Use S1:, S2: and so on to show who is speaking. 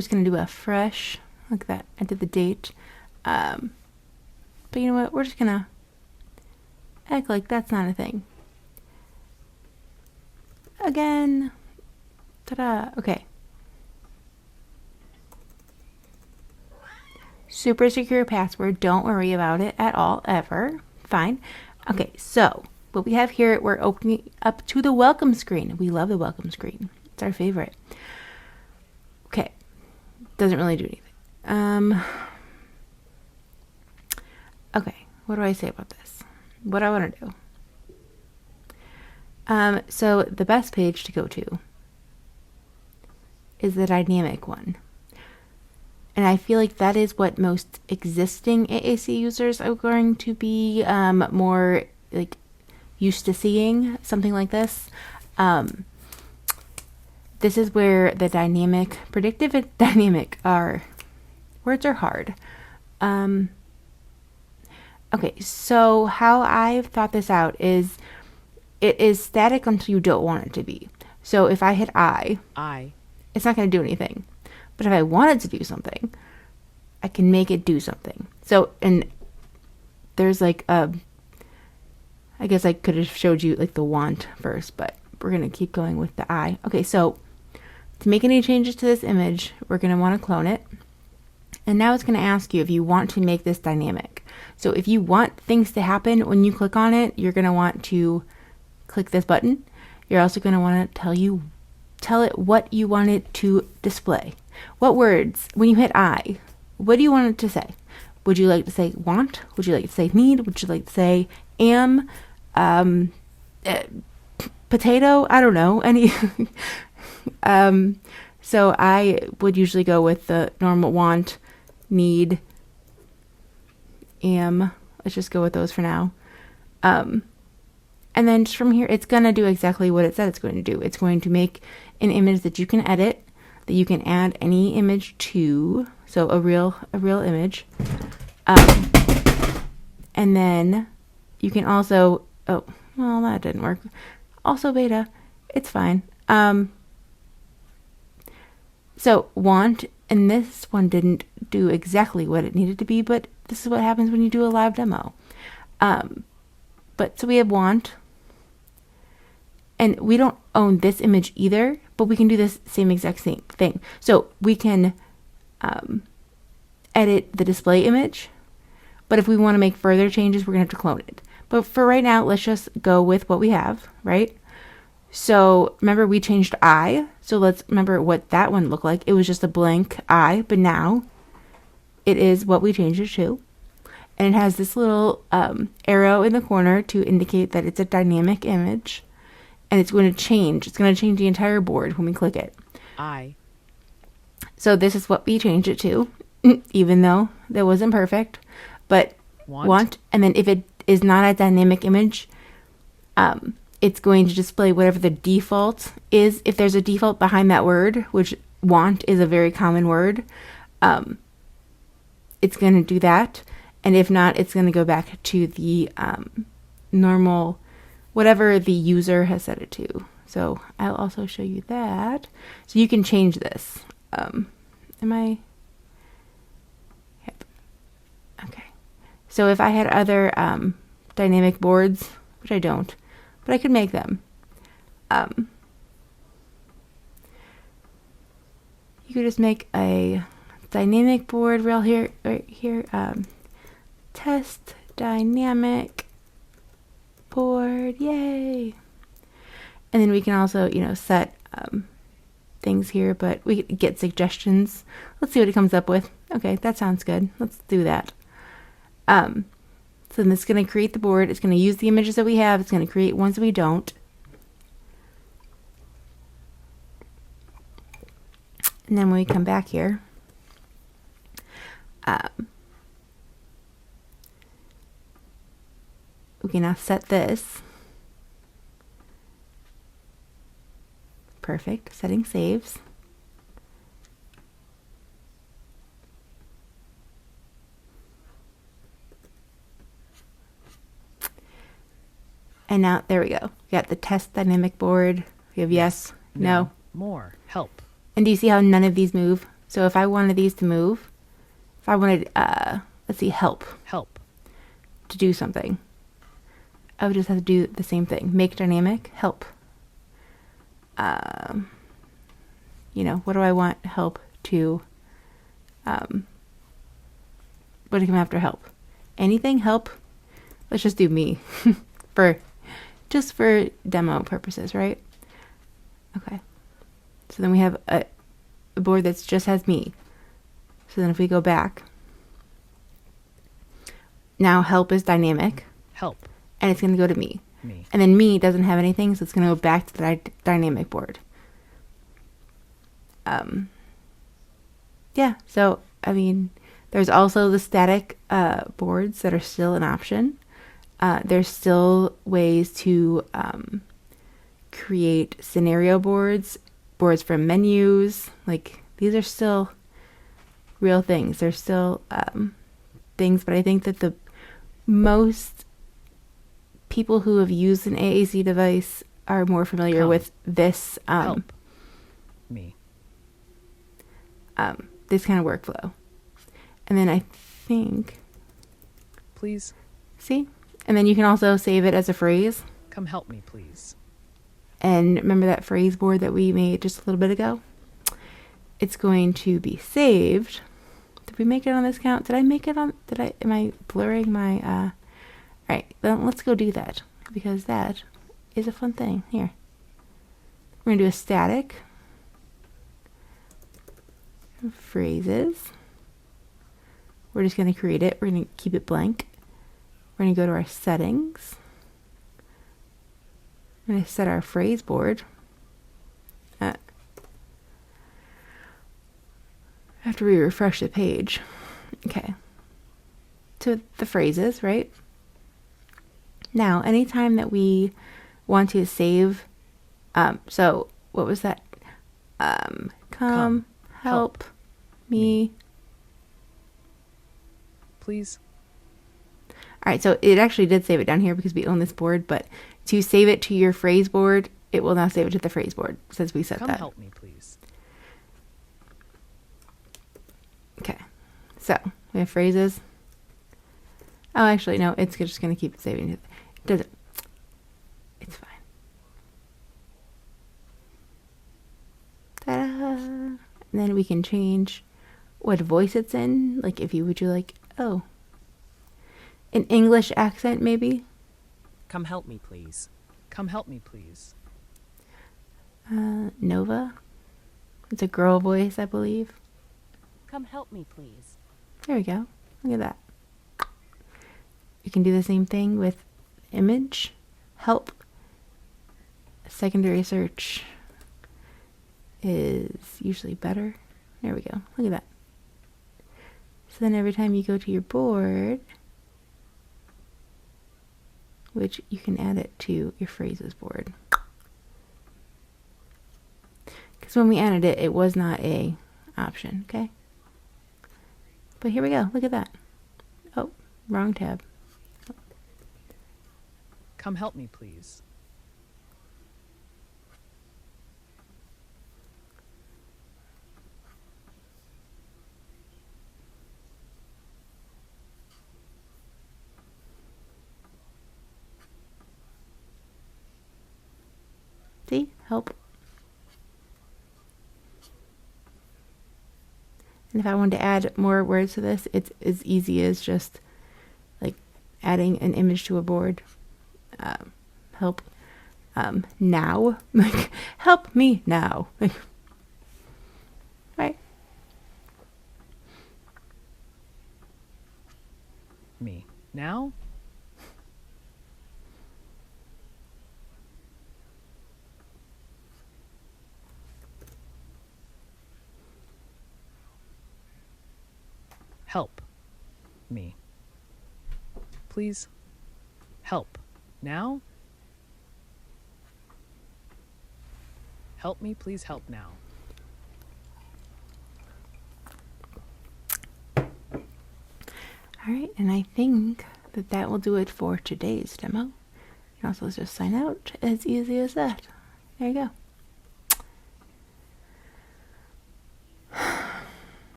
S1: just going to do a fresh, like that. I did the date. But you know what? We're just going to act like that's not a thing. Again. Ta-da. Okay. Super secure password. Don't worry about it at all, ever. Fine. Okay, so what we have here, we're opening up to the welcome screen. We love the welcome screen. It's our favorite. Okay. Doesn't really do anything. Okay, what do I say about this? What do I want to do? So the best page to go to is the dynamic one. And I feel like that is what most existing AAC users are going to be more like used to seeing, something like this. This is where the dynamic, predictive and dynamic are, words are hard. Okay, so how I've thought this out is it is static until you don't want it to be. So if I hit I, it's not going to do anything. But if I wanted to do something, I can make it do something. So, and there's like I guess I could have showed you like the want first, but we're going to keep going with the I. Okay, so to make any changes to this image, we're going to want to clone it. And now it's going to ask you if you want to make this dynamic. So if you want things to happen when you click on it, you're going to want to click this button. You're also going to want to tell it what you want it to display. What words, when you hit I, what do you want it to say? Would you like to say want? Would you like to say need? Would you like to say am? Potato? I don't know. Any. So I would usually go with the normal want, need, am. Let's just go with those for now. And then just from here, it's going to do exactly what it said it's going to do. It's going to make an image that you can edit, that you can add any image to. So a real image. And then you can also, oh, well, that didn't work. Also beta, it's fine. So want, and this one didn't do exactly what it needed to be, but this is what happens when you do a live demo. But so we have want, and we don't own this image either, but we can do this same exact same thing. So we can edit the display image, but if we want to make further changes, we're going to have to clone it. But for right now, let's just go with what we have, right? So remember we changed I, so let's remember what that one looked like. It was just a blank I, but now it is what we changed it to. And it has this little arrow in the corner to indicate that it's a dynamic image. And it's going to change. It's going to change the entire board when we click it. So this is what we changed it to, even though that wasn't perfect. But want. And then if it is not a dynamic image, it's going to display whatever the default is. If there's a default behind that word, which want is a very common word, it's going to do that. And if not, it's going to go back to the normal, whatever the user has set it to. So I'll also show you that. So you can change this. Am I? Yep. Okay. So if I had other dynamic boards, which I don't, but I could make them. You could just make a dynamic board right here. Test dynamic board, yay! And then we can also, set things here, but we get suggestions. Let's see what it comes up with. Okay, that sounds good. Let's do that. So then it's going to create the board. It's going to use the images that we have. It's going to create ones that we don't. And then when we come back here, we can now set this. Perfect. Setting saves. And now, there we go. We got the test dynamic board. We have yes, no.
S2: More. Help.
S1: And do you see how none of these move? So if I wanted these to move, if I wanted, let's see, help to do something, I would just have to do the same thing. Make dynamic, help. You know, what do I want help to, what to come after help? Anything help? Let's just do me just for demo purposes, right? Okay. So then we have a board that just has me. So then if we go back, now help is dynamic. And it's going to go to me. And then me doesn't have anything, so it's going to go back to the dynamic board. Yeah, so, I mean, there's also the static boards that are still an option. There's still ways to create scenario boards for menus. Like, these are still real things. They're still things, but I think that the most people who have used an AAC device are more familiar with this this kind of workflow. And then I think,
S2: please,
S1: see? And then you can also save it as a phrase.
S2: Come help me, please.
S1: And remember that phrase board that we made just a little bit ago? It's going to be saved. Did we make it on this count? Did I make it on, am I blurring my, all right, then let's go do that, because that is a fun thing. Here. We're going to do a static. Phrases. We're just going to create it. We're going to keep it blank. We're going to go to our settings. We're going to set our phrase board. After we refresh the page. Okay. To the phrases, right? Now, anytime that we want to save, so what was that? Come help me.
S2: Please.
S1: All right, so it actually did save it down here because we own this board, but to save it to your phrase board, it will now save it to the phrase board since we set that.
S2: Come help me, please.
S1: Okay, so we have phrases. Oh, actually, no, it's just going to keep saving it. Doesn't. It's fine. Ta-da! And then we can change what voice it's in. Like, would you like, oh, an English accent, maybe?
S2: Come help me, please. Come help me, please.
S1: Nova. It's a girl voice, I believe.
S3: Come help me, please.
S1: There we go. Look at that. You can do the same thing with image, help. Secondary search is usually better. There we go. Look at that. So then every time you go to your board, which you can add it to your phrases board. Because when we added it, it was not a option, okay? But here we go. Look at that. Oh, wrong tab.
S2: Come help me, please.
S1: See? Help. And if I wanted to add more words to this, it's as easy as just like adding an image to a board. Help now. Like, help me now. Like, right?
S2: Me. Now? Help. Me. Please. Help. Now? Help me, please help now.
S1: All right, and I think that will do it for today's demo. You can also just sign out, as easy as that. There you go.